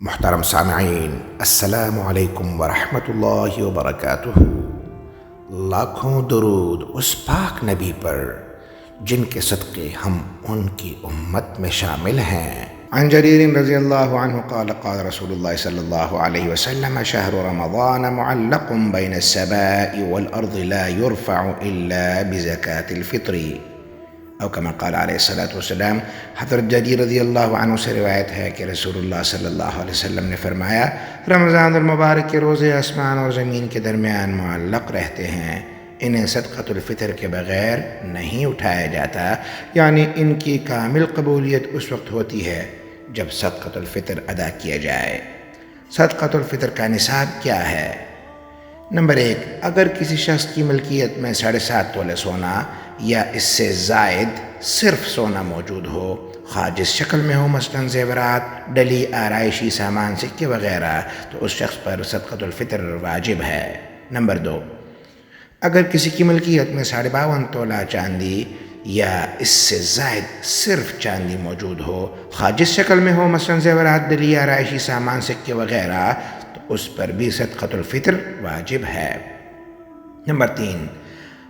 محترم سامعین، السلام علیکم ورحمۃ اللہ وبرکاتہ۔ لاکھوں درود اس پاک نبی پر جن کے صدقے ہم ان کی امت میں شامل ہیں۔ عن جریر رضی اللہ عنہ قال قال رسول اللہ صلی اللہ علیہ وسلم شہر رمضان معلق بین السماء والارض لا يرفع الا بزکاة الفطر، او کما قال علیہ الصلوۃ والسلام۔ حضرت جریر رضی اللہ عنہ سے روایت ہے کہ رسول اللہ صلی اللہ علیہ وسلم نے فرمایا، رمضان المبارک کے روزے آسمان اور زمین کے درمیان معلق رہتے ہیں، انہیں صدقۃ الفطر کے بغیر نہیں اٹھایا جاتا، یعنی ان کی کامل قبولیت اس وقت ہوتی ہے جب صدقۃ الفطر ادا کیا جائے۔ صدقۃ الفطر کا نصاب کیا ہے؟ نمبر 1، اگر کسی شخص کی ملکیت میں 7.5 تولے سونا یا اس سے زائد صرف سونا موجود ہو، خواہ جس شکل میں ہو، مثلاً زیورات، ڈلی آرائشی سامان، سکے وغیرہ، تو اس شخص پر صدقۃ الفطر واجب ہے۔ نمبر 2، اگر کسی کی ملکیت میں 52.5 تولہ چاندی یا اس سے زائد صرف چاندی موجود ہو، خواہ جس شکل میں ہو، مثلاً زیورات، ڈلی آرائشی سامان، سکے وغیرہ، تو اس پر بھی صدقۃ الفطر واجب ہے۔ نمبر 3،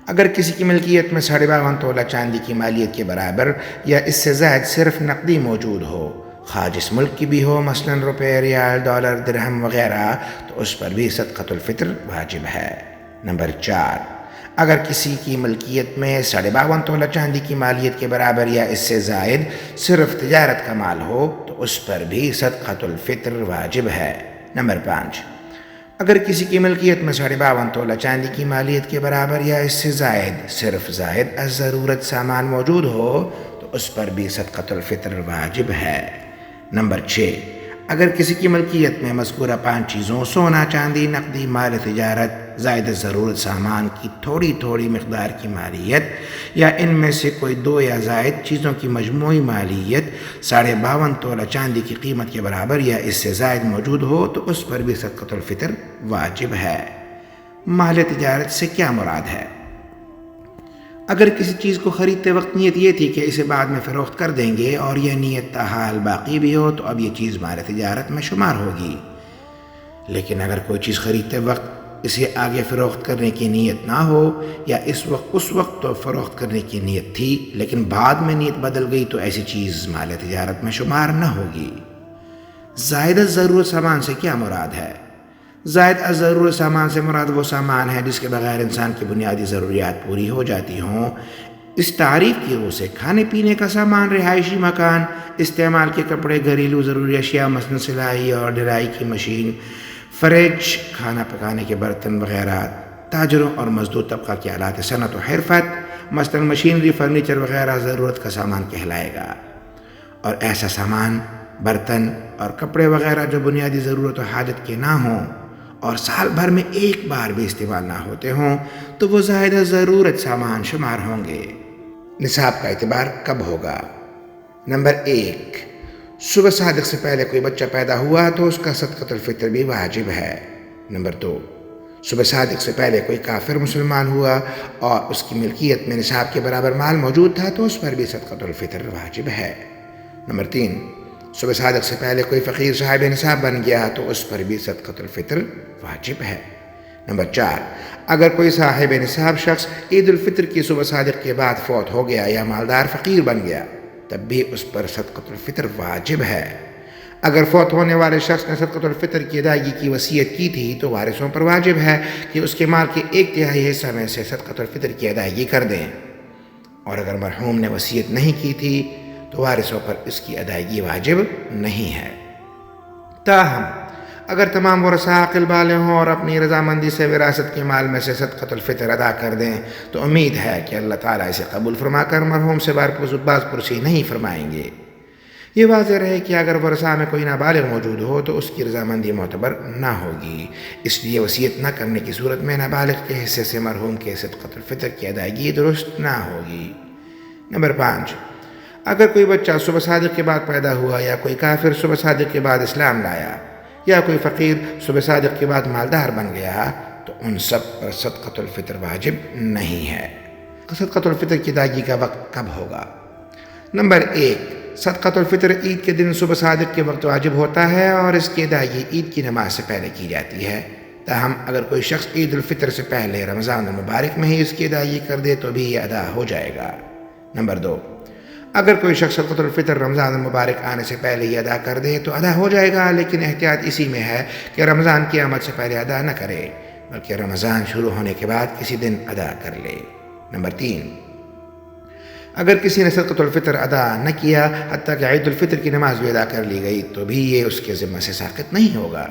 اگر کسی کی ملکیت میں 52.5 تولہ چاندی کی مالیت کے برابر یا اس سے زائد صرف نقدی موجود ہو، خواہ جس ملک کی بھی ہو، مثلاً روپے، ریال، ڈالر، درہم وغیرہ، تو اس پر بھی صدقۃ الفطر واجب ہے۔ نمبر 4، اگر کسی کی ملکیت میں 52.5 تولہ چاندی کی مالیت کے برابر یا اس سے زائد صرف تجارت کا مال ہو، تو اس پر بھی صدقۃ الفطر واجب ہے۔ نمبر 5، اگر کسی کی ملکیت میں 52.5 تولہ چاندی کی مالیت کے برابر یا اس سے زائد صرف زائد از ضرورت سامان موجود ہو، تو اس پر بھی صدقۃ الفطر واجب ہے۔ نمبر 6، اگر کسی کی ملکیت میں مذکورہ 5 چیزوں سونا، چاندی، نقدی مال تجارت، زائد ضرورت سامان کی تھوڑی تھوڑی مقدار کی مالیت یا ان میں سے کوئی 2 یا زائد چیزوں کی مجموعی مالیت 52.5 تولہ چاندی کی قیمت کے برابر یا اس سے زائد موجود ہو، تو اس پر بھی صدقۃ الفطر واجب ہے۔ مال تجارت سے کیا مراد ہے؟ اگر کسی چیز کو خریدتے وقت نیت یہ تھی کہ اسے بعد میں فروخت کر دیں گے اور یہ نیت تاحال باقی بھی ہو، تو اب یہ چیز مال تجارت میں شمار ہوگی۔ لیکن اگر کوئی چیز خریدتے وقت اسے آگے فروخت کرنے کی نیت نہ ہو، یا اس وقت تو فروخت کرنے کی نیت تھی لیکن بعد میں نیت بدل گئی، تو ایسی چیز مال تجارت میں شمار نہ ہوگی۔ زائد از ضرورت سامان سے کیا مراد ہے؟ زائد از ضرورت سامان سے مراد وہ سامان ہے جس کے بغیر انسان کی بنیادی ضروریات پوری ہو جاتی ہوں۔ اس تعریف کی روح سے کھانے پینے کا سامان، رہائشی مکان، استعمال کے کپڑے، گھریلو ضروری اشیاء مثلاً سلائی اور ڈرائی کی مشین، فریج، کھانا پکانے کے برتن وغیرہ، تاجروں اور مزدور طبقہ کے آلات صنعت و حرفت مثلاً مشینری، فرنیچر وغیرہ ضرورت کا سامان کہلائے گا۔ اور ایسا سامان، برتن اور کپڑے وغیرہ جو بنیادی ضرورت و حاجت کے نہ ہوں اور سال بھر میں ایک بار بھی استعمال نہ ہوتے ہوں، تو وہ زائد ضرورت سامان شمار ہوں گے۔ نصاب کا اعتبار کب ہوگا؟ نمبر 1، صبح صادق سے پہلے کوئی بچہ پیدا ہوا تو اس کا صدقۃ الفطر بھی واجب ہے۔ نمبر 2، صبح صادق سے پہلے کوئی کافر مسلمان ہوا اور اس کی ملکیت میں نصاب کے برابر مال موجود تھا تو اس پر بھی صدقۃ الفطر واجب ہے۔ نمبر 3، صبح صادق سے پہلے کوئی فقیر صاحب نصاب بن گیا تو اس پر بھی صدقۃ الفطر واجب ہے۔ نمبر 4، اگر کوئی صاحب نصاب شخص عید الفطر کی صبح صادق کے بعد فوت ہو گیا یا مالدار فقیر بن گیا، تب بھی اس پر صدقۃ الفطر واجب ہے۔ اگر فوت ہونے والے شخص نے صدقۃ الفطر کی ادائیگی کی وصیت کی تھی تو وارثوں پر واجب ہے کہ اس کے مال کے 1/3 حصہ میں سے صدقۃ الفطر کی ادائیگی کر دیں، اور اگر مرحوم نے وصیت نہیں کی تھی تو وارثوں پر اس کی ادائیگی واجب نہیں ہے۔ تاہم اگر تمام ورثاء عاقل بالغ ہوں اور اپنی رضامندی سے وراثت کے مال میں سے صدقۃ الفطر ادا کر دیں تو امید ہے کہ اللہ تعالیٰ اسے قبول فرما کر مرحوم سے باز پرسی نہیں فرمائیں گے۔ یہ واضح رہے کہ اگر ورثاء میں کوئی نابالغ موجود ہو تو اس کی رضامندی معتبر نہ ہوگی، اس لیے وصیت نہ کرنے کی صورت میں نابالغ کے حصے سے مرحوم کے صدقۃ الفطر کی ادائیگی درست نہ ہوگی۔ نمبر 5، اگر کوئی بچہ صبح صادق کے بعد پیدا ہوا یا کوئی کافر صبح صادق کے بعد اسلام لایا یا کوئی فقیر صبح صادق کے بعد مالدار بن گیا تو ان سب پر صدقۃ الفطر واجب نہیں ہے۔ صدقۃ الفطر کی ادائیگی کا وقت کب ہوگا؟ نمبر 1، صدقۃ الفطر عید کے دن صبح صادق کے وقت واجب ہوتا ہے اور اس کی ادائیگی عید کی نماز سے پہلے کی جاتی ہے۔ تاہم اگر کوئی شخص عید الفطر سے پہلے رمضان المبارک میں ہی اس کی ادائیگی کر دے تو بھی یہ ادا ہو جائے گا۔ نمبر 2، اگر کوئی شخص صدقۃ الفطر رمضان المبارک آنے سے پہلے ہی ادا کر دے تو ادا ہو جائے گا، لیکن احتیاط اسی میں ہے کہ رمضان کی آمد سے پہلے ادا نہ کرے بلکہ رمضان شروع ہونے کے بعد کسی دن ادا کر لے۔ نمبر 3، اگر کسی نے صدقۃ الفطر ادا نہ کیا حتیٰ کہ عید الفطر کی نماز بھی ادا کر لی گئی تو بھی یہ اس کے ذمہ سے ساقط نہیں ہوگا،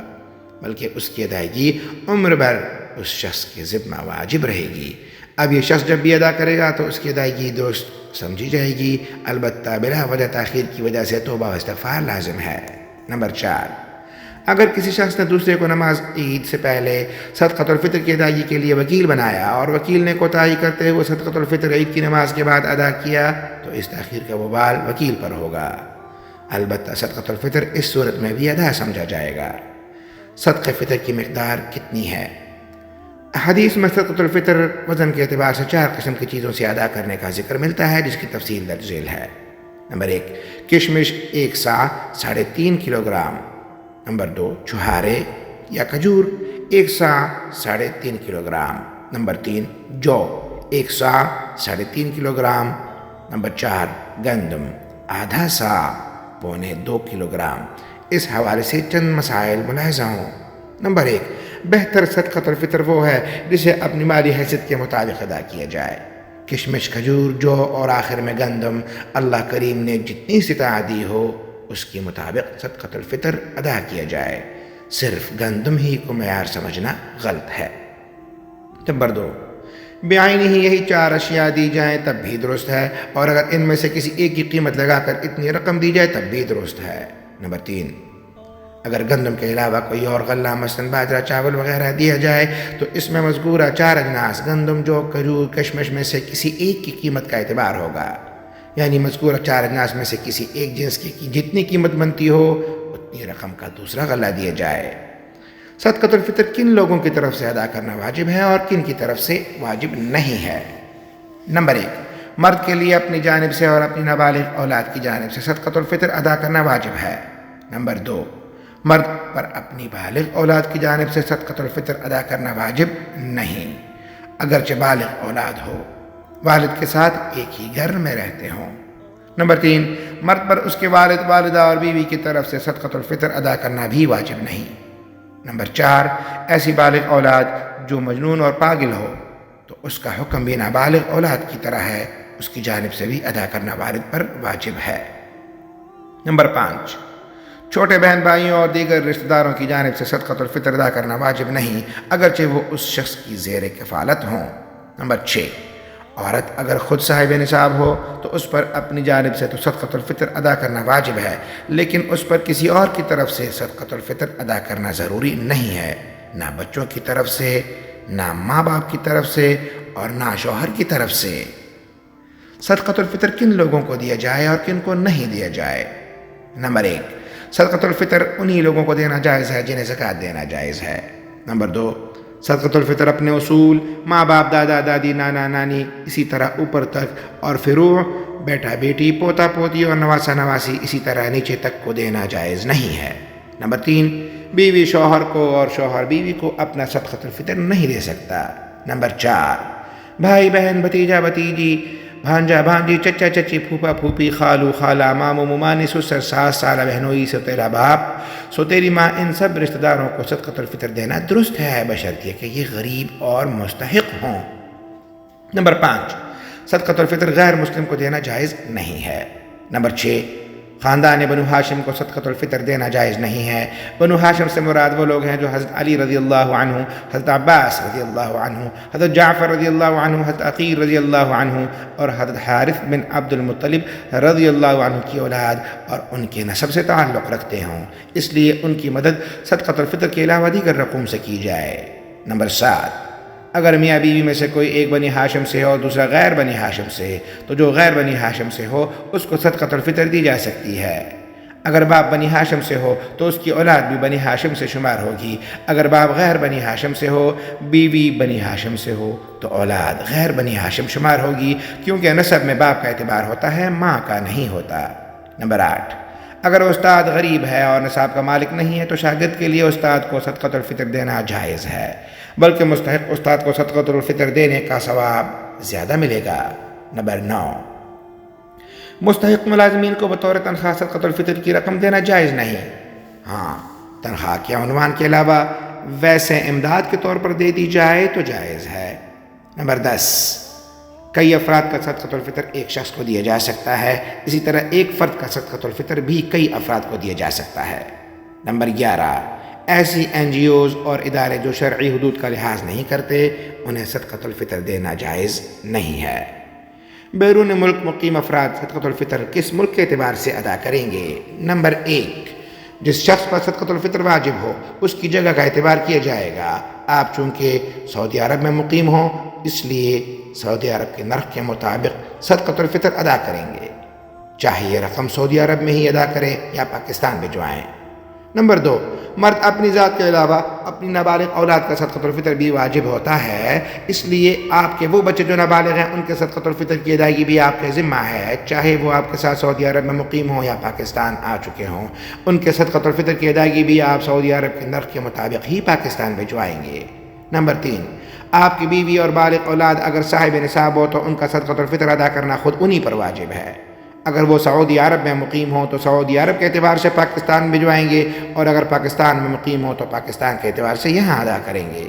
بلکہ اس کی ادائیگی عمر بھر اس شخص کے ذمہ واجب رہے گی۔ اب یہ شخص جب بھی ادا کرے گا تو اس کی ادائیگی درست سمجھی جائے گی، البتہ بلا وجہ تاخیر کی وجہ سے توبہ و استغفار لازم ہے۔ نمبر 4، اگر کسی شخص نے دوسرے کو نماز عید سے پہلے صدقۃ الفطر کی ادائیگی کے لیے وکیل بنایا اور وکیل نے کوتاہی کرتے ہوئے صدقۃ الفطر عید کی نماز کے بعد ادا کیا تو اس تاخیر کا وبال وکیل پر ہوگا، البتہ صدقۃ الفطر اس صورت میں بھی ادا سمجھا جائے گا۔ صدقہ فطر کی مقدار کتنی ہے؟ حدیث میں صدقۃ الفطر وزن کے اعتبار سے 4 قسم کی چیزوں سے ادا کرنے کا ذکر ملتا ہے، جس کی تفصیل درج ذیل ہے۔ نمبر 1، کشمش 1 سا 3.5 کلو گرام۔ نمبر 2، چھہارے یا کھجور 1 سا 3.5 کلو گرام۔ نمبر 3، جو 1 سا 3.5 کلو گرام۔ نمبر 4، گندم آدھا سا 1.25 کلو گرام۔ اس حوالے سے چند مسائل ملاحظہ ہوں۔ نمبر 1، بہتر صدقۃ الفطر وہ ہے جسے اپنی مالی حیثیت کے مطابق ادا کیا جائے۔ کشمش، کھجور، جو اور آخر میں گندم اللہ کریم نے جتنی استطاعت دی ہو اس کے مطابق صدقۃ الفطر ادا کیا جائے، صرف گندم ہی کو معیار سمجھنا غلط ہے۔ نمبر 2، بعینی ہی یہی 4 اشیاء دی جائیں تب بھی درست ہے، اور اگر ان میں سے کسی ایک کی قیمت لگا کر اتنی رقم دی جائے تب بھی درست ہے۔ نمبر 3، اگر گندم کے علاوہ کوئی اور غلہ مثلاً باجرہ، چاول وغیرہ دیا جائے تو اس میں مذکورہ 4 اجناس گندم، جو، کھجور، کشمش میں سے کسی ایک کی قیمت کا اعتبار ہوگا، یعنی مذکورہ 4 اجناس میں سے کسی ایک جنس کی جتنی قیمت بنتی ہو اتنی رقم کا دوسرا غلہ دیا جائے۔ صدقۃ الفطر کن لوگوں کی طرف سے ادا کرنا واجب ہے اور کن کی طرف سے واجب نہیں ہے؟ نمبر 1، مرد کے لیے اپنی جانب سے اور اپنی نابالغ اولاد کی جانب سے صدقۃ الفطر ادا کرنا واجب ہے۔ نمبر 2، مرد پر اپنی بالغ اولاد کی جانب سے صدقۃ الفطر ادا کرنا واجب نہیں، اگرچہ بالغ اولاد ہو، والد کے ساتھ ایک ہی گھر میں رہتے ہوں۔ نمبر 3، مرد پر اس کے والد، والدہ اور بیوی کی طرف سے صدقۃ الفطر ادا کرنا بھی واجب نہیں۔ نمبر 4، ایسی بالغ اولاد جو مجنون اور پاگل ہو تو اس کا حکم بھی نابالغ اولاد کی طرح ہے، اس کی جانب سے بھی ادا کرنا والد پر واجب ہے۔ نمبر 5، چھوٹے بہن بھائیوں اور دیگر رشتہ داروں کی جانب سے صدقۃ الفطر ادا کرنا واجب نہیں، اگرچہ وہ اس شخص کی زیر کفالت ہوں۔ نمبر 6، عورت اگر خود صاحب نصاب ہو تو اس پر اپنی جانب سے تو صدقۃ الفطر ادا کرنا واجب ہے، لیکن اس پر کسی اور کی طرف سے صدقۃ الفطر ادا کرنا ضروری نہیں ہے، نہ بچوں کی طرف سے، نہ ماں باپ کی طرف سے اور نہ شوہر کی طرف سے۔ صدقۃ الفطر کن لوگوں کو دیا جائے اور کن کو نہیں دیا جائے؟ نمبر 1، صدقۃ الفطر انہی لوگوں کو دینا جائز ہے جنہیں زکوٰۃ دینا جائز ہے۔ نمبر 2، صدقۃ الفطر اپنے اصول، ماں باپ، دادا دادی، نانا نانی، اسی طرح اوپر تک، اور فروع، بیٹا بیٹی، پوتا پوتی اور نواسا نواسی، اسی طرح نیچے تک کو دینا جائز نہیں ہے۔ نمبر 3، بیوی شوہر کو اور شوہر بیوی کو اپنا صدقۃ الفطر نہیں دے سکتا۔ نمبر 4، بھائی بہن، بھتیجا بھتیجی، بھانجا بھانجی، چچا چچی، پھوپھا پھوپھی، خالو خالہ، ماموں ممانی، سسر ساس، سالہ بہنوئی، سوتیلا باپ، سوتیلی ماں، ان سب رشتہ داروں کو صدقۃ الفطر دینا درست ہے، بشرطیہ کہ یہ غریب اور مستحق ہوں۔ نمبر 5، صدقۃ الفطر غیر مسلم کو دینا جائز نہیں ہے۔ نمبر 6، خاندان بنو ہاشم کو صدقۃ الفطر دینا جائز نہیں ہے۔ بنو ہاشم سے مراد وہ لوگ ہیں جو حضرت علی رضی اللہ عنہ، حضرت عباس رضی اللہ عنہ، حضرت جعفر رضی اللہ عنہ، حضرت عقیل رضی اللہ عنہ اور حضرت حارث بن عبد المطلب رضی اللہ عنہ کی اولاد اور ان کے نسب سے تعلق رکھتے ہوں، اس لیے ان کی مدد صدقۃ الفطر کے علاوہ دیگر رقوم سے کی جائے۔ نمبر 7، اگر میاں بیوی میں سے کوئی ایک بنی ہاشم سے ہو اور دوسرا غیر بنی ہاشم سے، تو جو غیر بنی ہاشم سے ہو اس کو صدقۃ الفطر دی جا سکتی ہے۔ اگر باپ بنی ہاشم سے ہو تو اس کی اولاد بھی بنی ہاشم سے شمار ہوگی۔ اگر باپ غیر بنی ہاشم سے ہو، بیوی بنی ہاشم سے ہو تو اولاد غیر بنی ہاشم شمار ہوگی، کیونکہ نسب میں باپ کا اعتبار ہوتا ہے، ماں کا نہیں ہوتا۔ نمبر 8، اگر استاد غریب ہے اور نصاب کا مالک نہیں ہے تو شاگرد کے لیے استاد کو صدقۃ الفطر دینا جائز ہے، بلکہ مستحق استاد کو صدقۃ الفطر دینے کا ثواب زیادہ ملے گا۔ نمبر 9، مستحق ملازمین کو بطور تنخواہ صدقۃ الفطر کی رقم دینا جائز نہیں، ہاں تنخواہ کے عنوان کے علاوہ ویسے امداد کے طور پر دے دی جائے تو جائز ہے۔ نمبر 10، کئی افراد کا صدقۃ الفطر ایک شخص کو دیا جا سکتا ہے، اسی طرح ایک فرد کا صدقۃ الفطر بھی کئی افراد کو دیا جا سکتا ہے۔ نمبر 11، ایسی NGOز اور ادارے جو شرعی حدود کا لحاظ نہیں کرتے انہیں صدقۃ الفطر دینا جائز نہیں ہے۔ بیرون ملک مقیم افراد صدقۃ الفطر کس ملک کے اعتبار سے ادا کریں گے؟ نمبر 1، جس شخص پر صدقۃ الفطر واجب ہو اس کی جگہ کا اعتبار کیا جائے گا۔ آپ چونکہ سعودی عرب میں مقیم ہوں اس لیے سعودی عرب کے نرخ کے مطابق صدقۃ الفطر ادا کریں گے، چاہے یہ رقم سعودی عرب میں ہی ادا کریں یا پاکستان بھجوائیں۔ نمبر 2، مرد اپنی ذات کے علاوہ اپنی نابالغ اولاد کا صدقۃ الفطر بھی واجب ہوتا ہے، اس لیے آپ کے وہ بچے جو نابالغ ہیں ان کے صدقۃ الفطر کی ادائیگی بھی آپ کے ذمہ ہے، چاہے وہ آپ کے ساتھ سعودی عرب میں مقیم ہوں یا پاکستان آ چکے ہوں۔ ان کے صدقۃ الفطر کی ادائیگی بھی آپ سعودی عرب کے نرخ کے مطابق ہی پاکستان بھجوائیں گے۔ نمبر 3، آپ کی بیوی اور بالغ اولاد اگر صاحب نصاب ہو تو ان کا صدقۃ الفطر ادا کرنا خود انہی پر واجب ہے۔ اگر وہ سعودی عرب میں مقیم ہوں تو سعودی عرب کے اعتبار سے پاکستان بھجوائیں گے، اور اگر پاکستان میں مقیم ہوں تو پاکستان کے اعتبار سے یہاں ادا کریں گے۔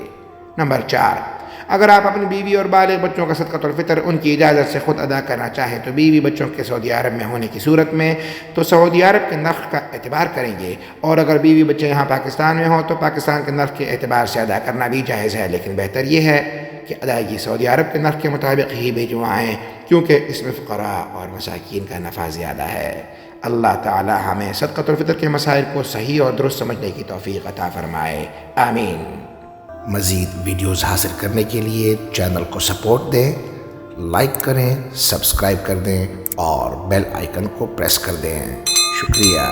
نمبر 4، اگر آپ اپنی بیوی اور بالغ بچوں کا صدقۃ الفطر ان کی اجازت سے خود ادا کرنا چاہیں تو بیوی بچوں کے سعودی عرب میں ہونے کی صورت میں تو سعودی عرب کے نرخ کا اعتبار کریں گے، اور اگر بیوی بچے یہاں پاکستان میں ہوں تو پاکستان کے نرخ کے اعتبار سے ادا کرنا بھی جائز ہے، لیکن بہتر یہ ہے کہ ادائیگی سعودی عرب کے نرخ کے مطابق ہی بھجوائیں، کیونکہ اس میں فقراء اور مساکین کا نفع زیادہ ہے۔ اللہ تعالی ہمیں صدقۃ الفطر کے مسائل کو صحیح اور درست سمجھنے کی توفیق عطا فرمائے، آمین۔ مزید ویڈیوز حاصل کرنے کے لیے چینل کو سپورٹ دیں، لائک کریں، سبسکرائب کر دیں اور بیل آئیکن کو پریس کر دیں۔ شکریہ۔